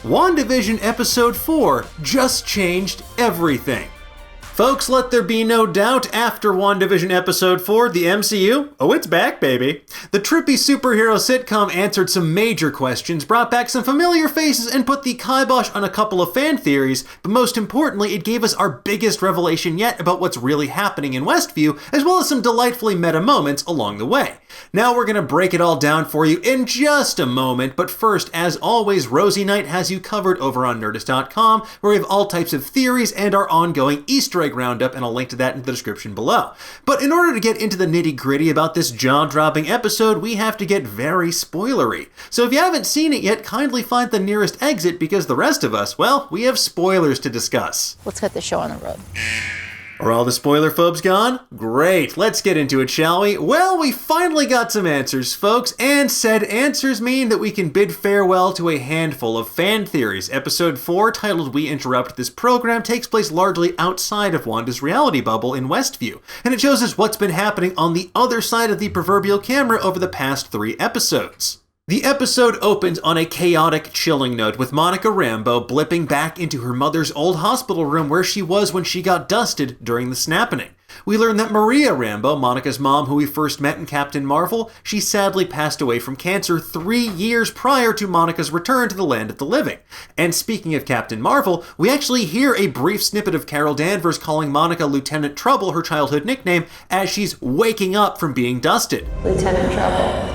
WandaVision Episode 4 just changed everything. Folks, let there be no doubt, after WandaVision Episode 4, the MCU, oh, it's back, baby. The trippy superhero sitcom answered some major questions, brought back some familiar faces, and put the kibosh on a couple of fan theories, but most importantly, it gave us our biggest revelation yet about what's really happening in Westview, as well as some delightfully meta moments along the way. Now we're gonna break it all down for you in just a moment, but first, as always, Rosie Knight has you covered over on Nerdist.com, where we have all types of theories and our ongoing Easter egg roundup, and I'll link to that in the description below. But in order to get into the nitty-gritty about this jaw-dropping episode, we have to get very spoilery. So if you haven't seen it yet, kindly find the nearest exit, because the rest of us, well, we have spoilers to discuss. Let's get the show on the road. Are all the spoiler phobes gone? Great, let's get into it, shall we? Well, we finally got some answers, folks, and said answers mean that we can bid farewell to a handful of fan theories. Episode 4, titled We Interrupt This Program, takes place largely outside of Wanda's reality bubble in Westview, and it shows us what's been happening on the other side of the proverbial camera over the past 3 episodes. The episode opens on a chaotic, chilling note with Monica Rambeau blipping back into her mother's old hospital room where she was when she got dusted during the snapping. We learn that Maria Rambeau, Monica's mom who we first met in Captain Marvel, she sadly passed away from cancer 3 years prior to Monica's return to the land of the living. And speaking of Captain Marvel, we actually hear a brief snippet of Carol Danvers calling Monica Lieutenant Trouble, her childhood nickname, as she's waking up from being dusted. Lieutenant Trouble.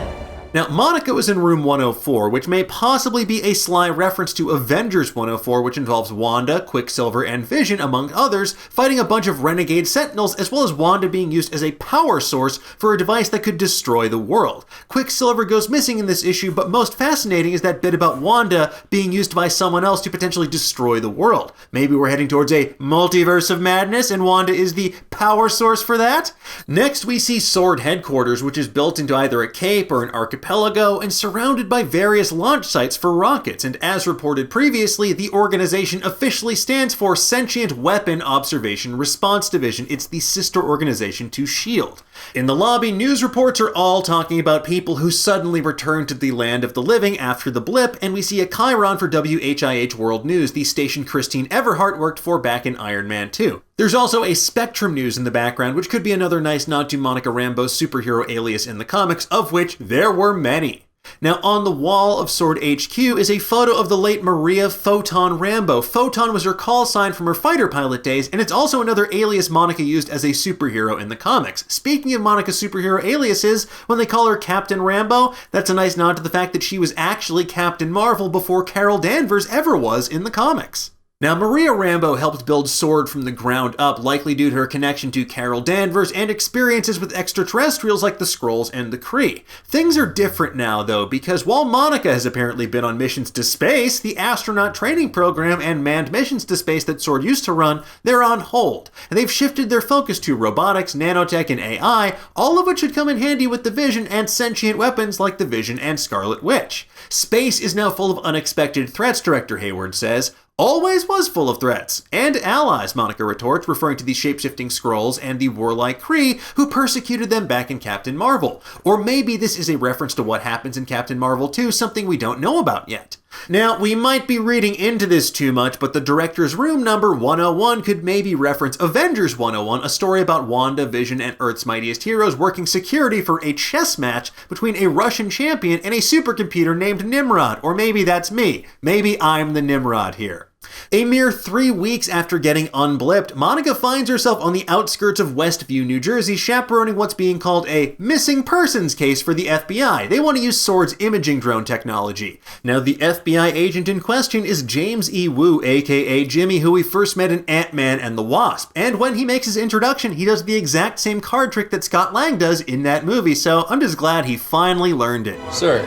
Now, Monica was in room 104, which may possibly be a sly reference to Avengers 104, which involves Wanda, Quicksilver, and Vision, among others, fighting a bunch of renegade sentinels, as well as Wanda being used as a power source for a device that could destroy the world. Quicksilver goes missing in this issue, but most fascinating is that bit about Wanda being used by someone else to potentially destroy the world. Maybe we're heading towards a multiverse of madness, and Wanda is the power source for that? Next, we see S.W.O.R.D headquarters, which is built into either a cape or an archipelago, and surrounded by various launch sites for rockets, and as reported previously, the organization officially stands for Sentient Weapon Observation Response Division. It's the sister organization to S.H.I.E.L.D. In the lobby, news reports are all talking about people who suddenly return to the land of the living after the blip, and we see a chyron for WHIH World News, the station Christine Everhart worked for back in Iron Man 2. There's also a Spectrum news in the background, which could be another nice nod to Monica Rambeau's superhero alias in the comics, of which there were many. Now, on the wall of S.W.O.R.D HQ is a photo of the late Maria Photon Rambeau. Photon was her call sign from her fighter pilot days, and it's also another alias Monica used as a superhero in the comics. Speaking of Monica's superhero aliases, when they call her Captain Rambeau, that's a nice nod to the fact that she was actually Captain Marvel before Carol Danvers ever was in the comics. Now, Maria Rambeau helped build S.W.O.R.D from the ground up, likely due to her connection to Carol Danvers and experiences with extraterrestrials like the Skrulls and the Kree. Things are different now, though, because while Monica has apparently been on missions to space, the astronaut training program and manned missions to space that S.W.O.R.D used to run, they're on hold. And they've shifted their focus to robotics, nanotech, and AI, all of which should come in handy with the Vision and sentient weapons like the Vision and Scarlet Witch. Space is now full of unexpected threats, Director Hayward says. Always was full of threats. And allies, Monica retorts, referring to the shapeshifting Skrulls and the warlike Kree who persecuted them back in Captain Marvel. Or maybe this is a reference to what happens in Captain Marvel 2, something we don't know about yet. Now, we might be reading into this too much, but the director's room number 101 could maybe reference Avengers 101, a story about Wanda, Vision, and Earth's mightiest heroes working security for a chess match between a Russian champion and a supercomputer named Nimrod. Or maybe that's me. Maybe I'm the Nimrod here. A mere 3 weeks after getting unblipped, Monica finds herself on the outskirts of Westview, New Jersey, chaperoning what's being called a missing persons case for the FBI. They want to use S.W.O.R.D's imaging drone technology. Now, the FBI agent in question is James E. Woo, aka Jimmy, who we first met in Ant-Man and the Wasp. And when he makes his introduction, he does the exact same card trick that Scott Lang does in that movie, so I'm just glad he finally learned it. Sir,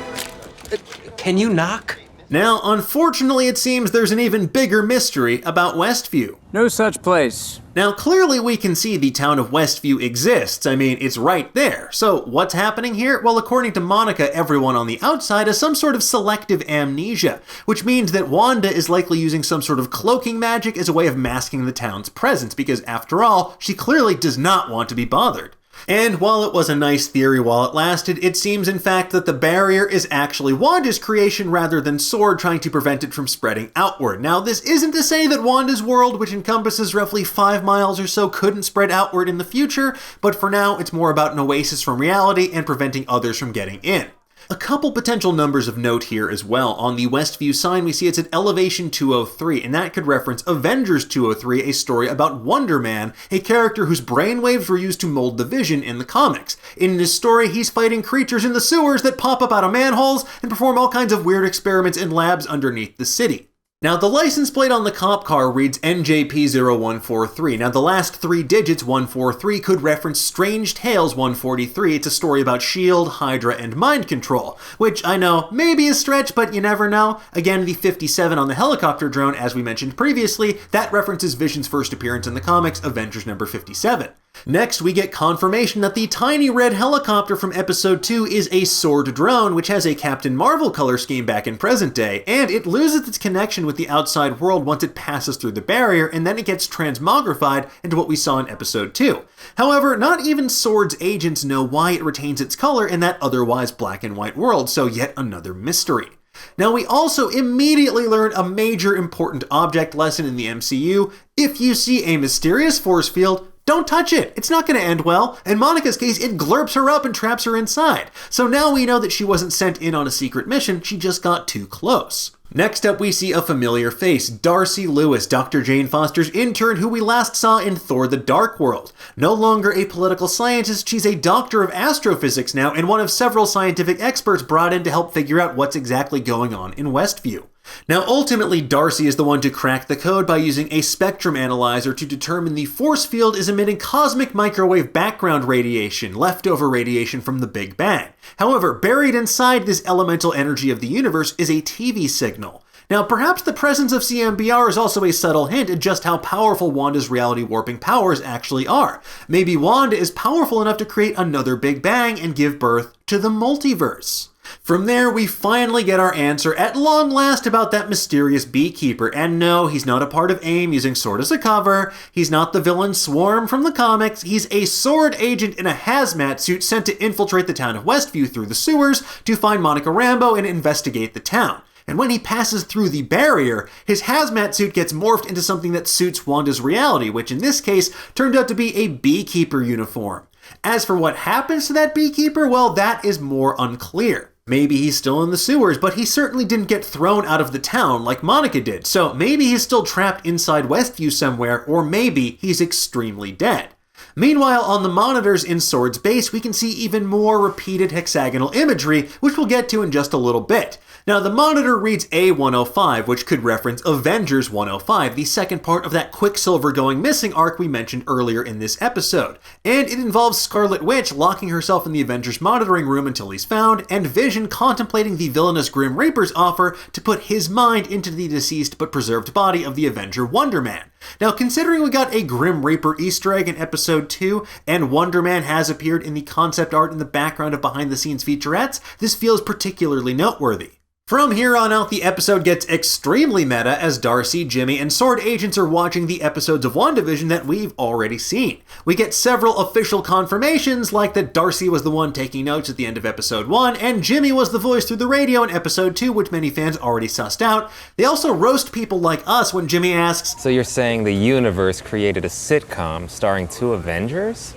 can you knock? Now, unfortunately, it seems there's an even bigger mystery about Westview. No such place. Now, clearly we can see the town of Westview exists. I mean, it's right there. So what's happening here? Well, according to Monica, everyone on the outside has some sort of selective amnesia, which means that Wanda is likely using some sort of cloaking magic as a way of masking the town's presence, because after all, she clearly does not want to be bothered. And while it was a nice theory while it lasted, it seems in fact that the barrier is actually Wanda's creation rather than S.W.O.R.D trying to prevent it from spreading outward. Now, this isn't to say that Wanda's world, which encompasses roughly 5 miles or so, couldn't spread outward in the future, but for now it's more about an oasis from reality and preventing others from getting in. A couple potential numbers of note here as well. On the Westview sign, we see it's at elevation 203, and that could reference Avengers 203, a story about Wonder Man, a character whose brainwaves were used to mold the Vision in the comics. In this story, he's fighting creatures in the sewers that pop up out of manholes and perform all kinds of weird experiments in labs underneath the city. Now, the license plate on the cop car reads NJP0143. Now, the last 3 digits, 143, could reference Strange Tales 143. It's a story about S.W.O.R.D, Hydra, and mind control, which I know may be a stretch, but you never know. Again, the 57 on the helicopter drone, as we mentioned previously, that references Vision's first appearance in the comics, Avengers number 57. Next, we get confirmation that the tiny red helicopter from episode 2 is a S.W.O.R.D drone, which has a Captain Marvel color scheme back in present day, and it loses its connection with the outside world once it passes through the barrier, and then it gets transmogrified into what we saw in episode 2. However, not even S.W.O.R.D's agents know why it retains its color in that otherwise black and white world, so yet another mystery. Now, we also immediately learn a major important object lesson in the MCU. If you see a mysterious force field, don't touch it. It's not going to end well. In Monica's case, it glurps her up and traps her inside. So now we know that she wasn't sent in on a secret mission, she just got too close. Next up, we see a familiar face, Darcy Lewis, Dr. Jane Foster's intern who we last saw in Thor: The Dark World. No longer a political scientist, she's a doctor of astrophysics now and one of several scientific experts brought in to help figure out what's exactly going on in Westview. Now, ultimately, Darcy is the one to crack the code by using a spectrum analyzer to determine the force field is emitting cosmic microwave background radiation, leftover radiation from the Big Bang. However, buried inside this elemental energy of the universe is a TV signal. Now, perhaps the presence of CMBR is also a subtle hint at just how powerful Wanda's reality warping powers actually are. Maybe Wanda is powerful enough to create another Big Bang and give birth to the multiverse. From there, we finally get our answer at long last about that mysterious beekeeper. And no, he's not a part of AIM using S.W.O.R.D as a cover. He's not the villain Swarm from the comics. He's a S.W.O.R.D agent in a hazmat suit sent to infiltrate the town of Westview through the sewers to find Monica Rambeau and investigate the town. And when he passes through the barrier, his hazmat suit gets morphed into something that suits Wanda's reality, which in this case turned out to be a beekeeper uniform. As for what happens to that beekeeper, well, that is more unclear. Maybe he's still in the sewers, but he certainly didn't get thrown out of the town like Monica did, so maybe he's still trapped inside Westview somewhere, or maybe he's extremely dead. Meanwhile, on the monitors in S.W.O.R.D's base, we can see even more repeated hexagonal imagery, which we'll get to in just a little bit. Now, the monitor reads A105, which could reference Avengers 105, the second part of that Quicksilver going missing arc we mentioned earlier in this episode. And it involves Scarlet Witch locking herself in the Avengers monitoring room until he's found, and Vision contemplating the villainous Grim Reaper's offer to put his mind into the deceased but preserved body of the Avenger Wonder Man. Now, considering we got a Grim Reaper Easter egg in episode 2, and Wonder Man has appeared in the concept art in the background of behind-the-scenes featurettes, this feels particularly noteworthy. From here on out, the episode gets extremely meta as Darcy, Jimmy, and S.W.O.R.D agents are watching the episodes of WandaVision that we've already seen. We get several official confirmations, like that Darcy was the one taking notes at the end of episode 1, and Jimmy was the voice through the radio in episode 2, which many fans already sussed out. They also roast people like us when Jimmy asks, So you're saying the universe created a sitcom starring 2 Avengers?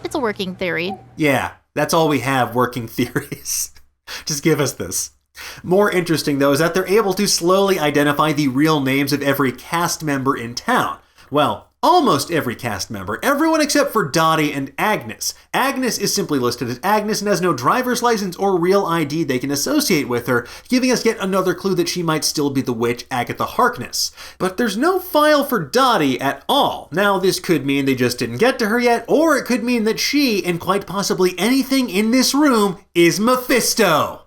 It's a working theory. Yeah, that's all we have, working theories. Just give us this. More interesting, though, is that they're able to slowly identify the real names of every cast member in town. Well, almost every cast member, everyone except for Dottie and Agnes. Agnes is simply listed as Agnes and has no driver's license or real ID they can associate with her, giving us yet another clue that she might still be the witch Agatha Harkness. But there's no file for Dottie at all. Now, this could mean they just didn't get to her yet, or it could mean that she, and quite possibly anything in this room, is Mephisto.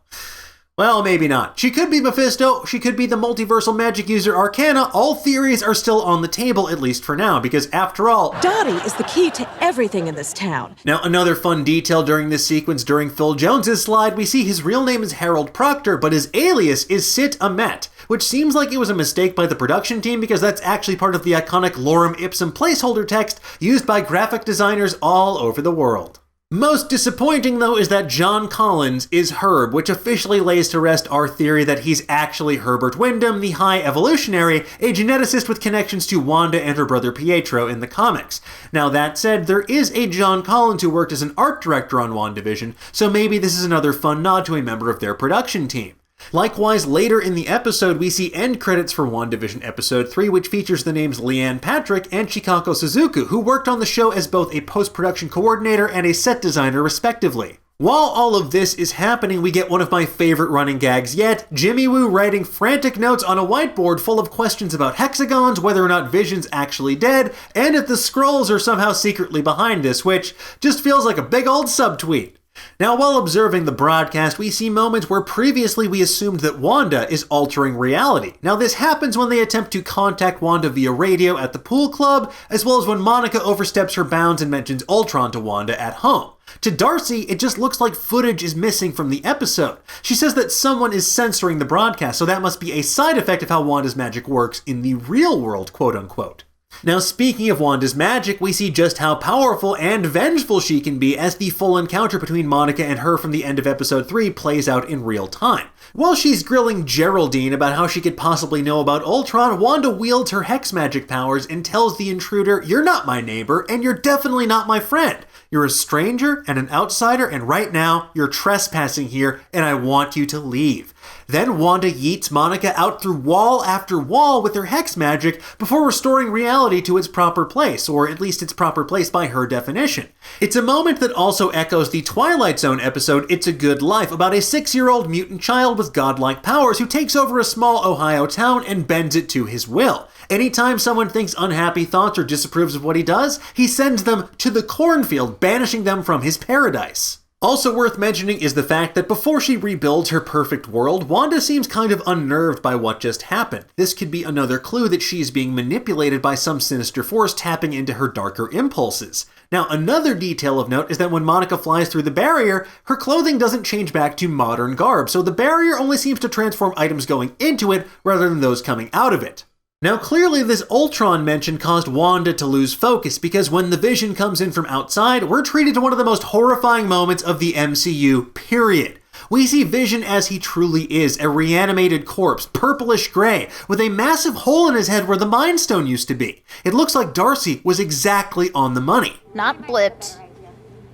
Well, maybe not. She could be Mephisto, she could be the multiversal magic user Arcana. All theories are still on the table, at least for now, because after all, Dottie is the key to everything in this town. Now, another fun detail during this sequence during Phil Jones's slide, we see his real name is Harold Proctor, but his alias is Sit Amet, which seems like it was a mistake by the production team because that's actually part of the iconic lorem ipsum placeholder text used by graphic designers all over the world. Most disappointing, though, is that John Collins is Herb, which officially lays to rest our theory that he's actually Herbert Wyndham, the High Evolutionary, a geneticist with connections to Wanda and her brother Pietro in the comics. Now, that said, there is a John Collins who worked as an art director on WandaVision, so maybe this is another fun nod to a member of their production team. Likewise, later in the episode, we see end credits for WandaVision Episode 3, which features the names Leanne Patrick and Chikako Suzuku, who worked on the show as both a post-production coordinator and a set designer, respectively. While all of this is happening, we get one of my favorite running gags yet, Jimmy Woo writing frantic notes on a whiteboard full of questions about hexagons, whether or not Vision's actually dead, and if the Skrulls are somehow secretly behind this, which just feels like a big old subtweet. Now, while observing the broadcast, we see moments where previously we assumed that Wanda is altering reality. Now, this happens when they attempt to contact Wanda via radio at the pool club, as well as when Monica oversteps her bounds and mentions Ultron to Wanda at home. To Darcy, it just looks like footage is missing from the episode. She says that someone is censoring the broadcast, so that must be a side effect of how Wanda's magic works in the real world, quote-unquote. Now, speaking of Wanda's magic, we see just how powerful and vengeful she can be as the full encounter between Monica and her from the end of episode 3 plays out in real time. While she's grilling Geraldine about how she could possibly know about Ultron, Wanda wields her hex magic powers and tells the intruder, "You're not my neighbor, and you're definitely not my friend. You're a stranger and an outsider, and right now, you're trespassing here, and I want you to leave." Then Wanda yeets Monica out through wall after wall with her hex magic before restoring reality to its proper place, or at least its proper place by her definition. It's a moment that also echoes the Twilight Zone episode It's a Good Life, about a 6-year-old mutant child with godlike powers who takes over a small Ohio town and bends it to his will. Anytime someone thinks unhappy thoughts or disapproves of what he does, he sends them to the cornfield, banishing them from his paradise. Also worth mentioning is the fact that before she rebuilds her perfect world, Wanda seems kind of unnerved by what just happened. This could be another clue that she's being manipulated by some sinister force tapping into her darker impulses. Now, another detail of note is that when Monica flies through the barrier, her clothing doesn't change back to modern garb, so the barrier only seems to transform items going into it rather than those coming out of it. Now, clearly this Ultron mention caused Wanda to lose focus because when the Vision comes in from outside, we're treated to one of the most horrifying moments of the MCU, period. We see Vision as he truly is, a reanimated corpse, purplish gray, with a massive hole in his head where the Mind Stone used to be. It looks like Darcy was exactly on the money. Not blipped,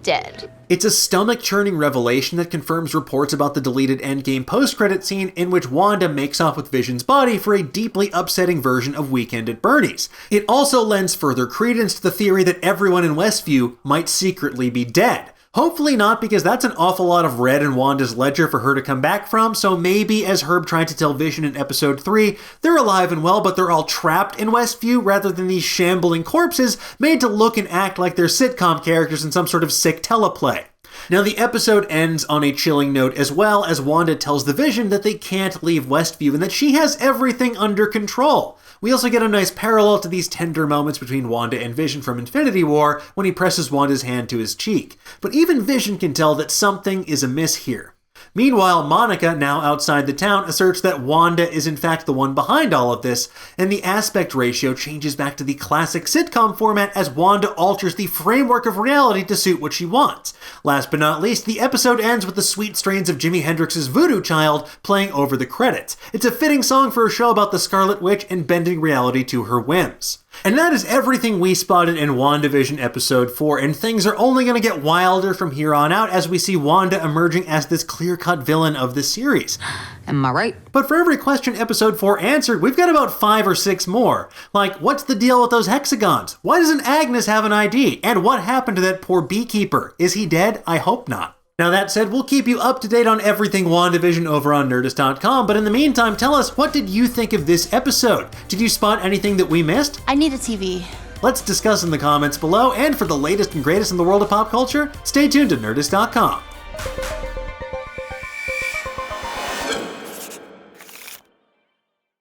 dead. It's a stomach-churning revelation that confirms reports about the deleted Endgame post-credit scene in which Wanda makes off with Vision's body for a deeply upsetting version of Weekend at Bernie's. It also lends further credence to the theory that everyone in Westview might secretly be dead. Hopefully not, because that's an awful lot of red in Wanda's ledger for her to come back from, so maybe, as Herb tried to tell Vision in episode 3, they're alive and well, but they're all trapped in Westview rather than these shambling corpses made to look and act like they're sitcom characters in some sort of sick teleplay. Now, the episode ends on a chilling note as well, as Wanda tells the Vision that they can't leave Westview and that she has everything under control. We also get a nice parallel to these tender moments between Wanda and Vision from Infinity War when he presses Wanda's hand to his cheek. But even Vision can tell that something is amiss here. Meanwhile, Monica, now outside the town, asserts that Wanda is in fact the one behind all of this, and the aspect ratio changes back to the classic sitcom format as Wanda alters the framework of reality to suit what she wants. Last but not least, the episode ends with the sweet strains of Jimi Hendrix's Voodoo Child playing over the credits. It's a fitting song for a show about the Scarlet Witch and bending reality to her whims. And that is everything we spotted in WandaVision Episode 4, and things are only going to get wilder from here on out as we see Wanda emerging as this clear-cut villain of the series. Am I right? But for every question Episode 4 answered, we've got about 5 or 6 more. Like, what's the deal with those hexagons? Why doesn't Agnes have an ID? And what happened to that poor beekeeper? Is he dead? I hope not. Now that said, we'll keep you up to date on everything WandaVision over on Nerdist.com, but in the meantime, tell us, what did you think of this episode? Did you spot anything that we missed? I need a TV. Let's discuss in the comments below, and for the latest and greatest in the world of pop culture, stay tuned to Nerdist.com.